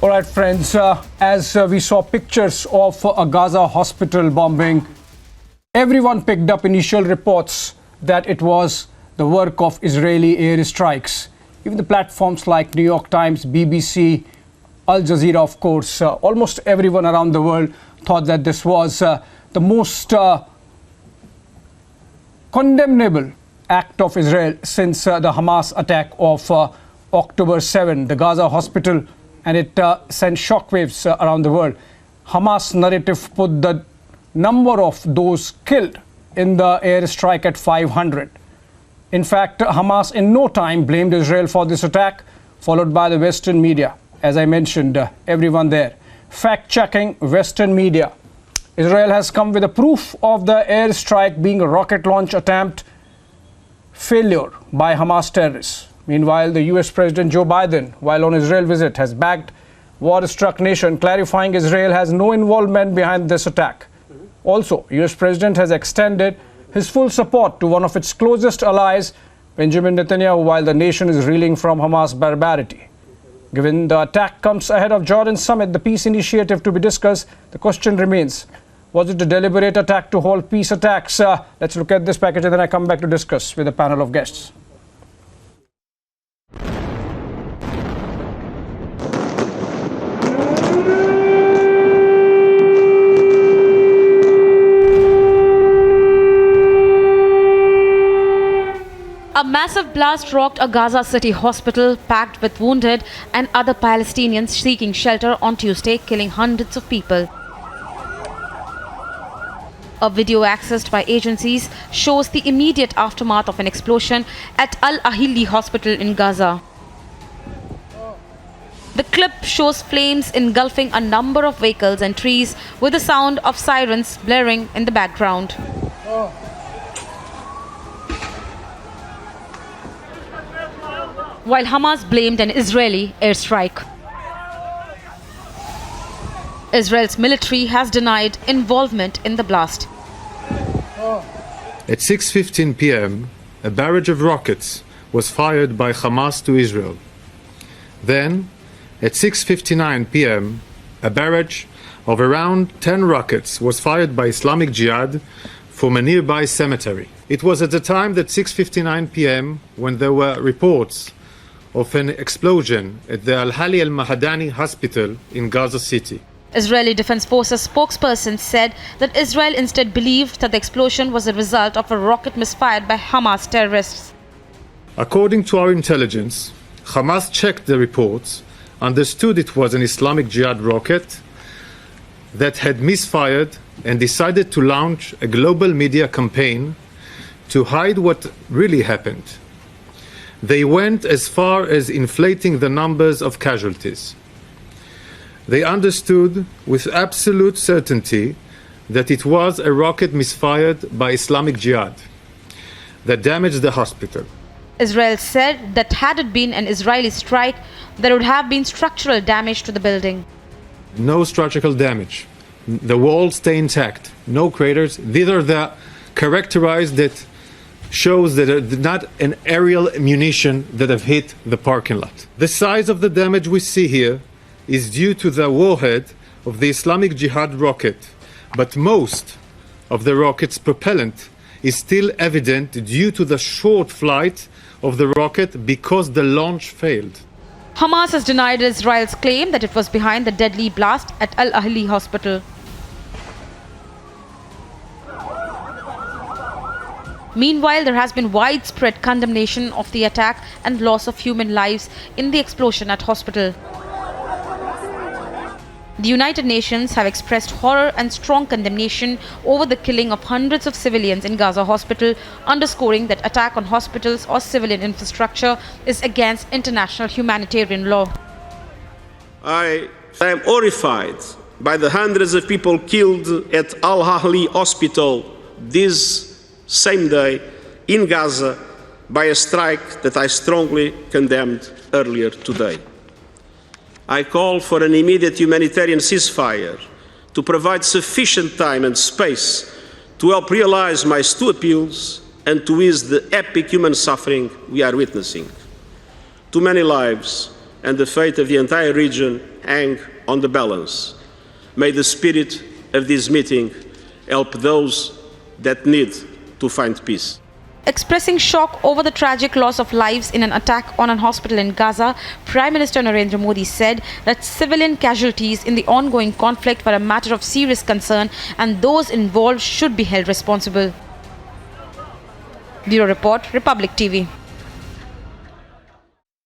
All right, friends, as we saw pictures of a Gaza hospital bombing, everyone picked up initial reports that it was the work of Israeli airstrikes. Even the platforms like New York Times, BBC, Al Jazeera, of course, almost everyone around the world thought that this was the most condemnable act of Israel since the Hamas attack of October 7, the Gaza hospital, and it sent shockwaves around the world. Hamas narrative put the number of those killed in the airstrike at 500. In fact, Hamas in no time blamed Israel for this attack, followed by the Western media. As I mentioned, everyone there. Fact-checking Western media. Israel has come with a proof of the airstrike being a rocket launch attempt failure by Hamas terrorists. Meanwhile, the US President Joe Biden, while on Israel visit, has backed war-struck nation, clarifying Israel has no involvement behind this attack. Also, US President has extended his full support to one of its closest allies, Benjamin Netanyahu, while the nation is reeling from Hamas barbarity. Given the attack comes ahead of Jordan's summit, the peace initiative to be discussed, the question remains, was it a deliberate attack to halt peace attacks? Let's look at this package and then I come back to discuss with a panel of guests. A massive blast rocked a Gaza City hospital packed with wounded and other Palestinians seeking shelter on Tuesday, killing hundreds of people. A video accessed by agencies shows the immediate aftermath of an explosion at Al Ahli hospital in Gaza. The clip shows flames engulfing a number of vehicles and trees, with the sound of sirens blaring in the background. While Hamas blamed an Israeli airstrike, Israel's military has denied involvement in the blast. At 6:15 p.m., a barrage of rockets was fired by Hamas to Israel. Then, at 6:59 p.m., a barrage of around 10 rockets was fired by Islamic Jihad from a nearby cemetery. It was at the time that 6:59 p.m. when there were reports of an explosion at the Al-Hali al-Mahadani hospital in Gaza City. Israeli Defense Forces spokesperson said that Israel instead believed that the explosion was a result of a rocket misfired by Hamas terrorists. According to our intelligence, Hamas checked the reports, understood it was an Islamic Jihad rocket that had misfired, and decided to launch a global media campaign to hide what really happened. They went as far as inflating the numbers of casualties. They understood with absolute certainty that it was a rocket misfired by Islamic Jihad that damaged the hospital. Israel said that had it been an Israeli strike, there would have been structural damage to the building. No structural damage. The walls stay intact. No craters. These are the characterized that shows that not an aerial munition that have hit the parking lot. The size of the damage we see here is due to the warhead of the Islamic Jihad rocket, but most of the rocket's propellant is still evident due to the short flight of the rocket because the launch failed. Hamas has denied Israel's claim that it was behind the deadly blast at Al Ahli hospital. Meanwhile, there has been widespread condemnation of the attack and loss of human lives in the explosion at hospital. The United Nations have expressed horror and strong condemnation over the killing of hundreds of civilians in Gaza hospital, underscoring that attack on hospitals or civilian infrastructure is against international humanitarian law. I am horrified by the hundreds of people killed at Al Ahli hospital this same day in Gaza by a strike that I strongly condemned earlier today. I call for an immediate humanitarian ceasefire to provide sufficient time and space to help realize my two appeals and to ease the epic human suffering we are witnessing. Too many lives and the fate of the entire region hang on the balance. May the spirit of this meeting help those that need to find peace. Expressing shock over the tragic loss of lives in an attack on a hospital in Gaza, Prime Minister Narendra Modi said that civilian casualties in the ongoing conflict were a matter of serious concern and those involved should be held responsible. Bureau Report, Republic TV.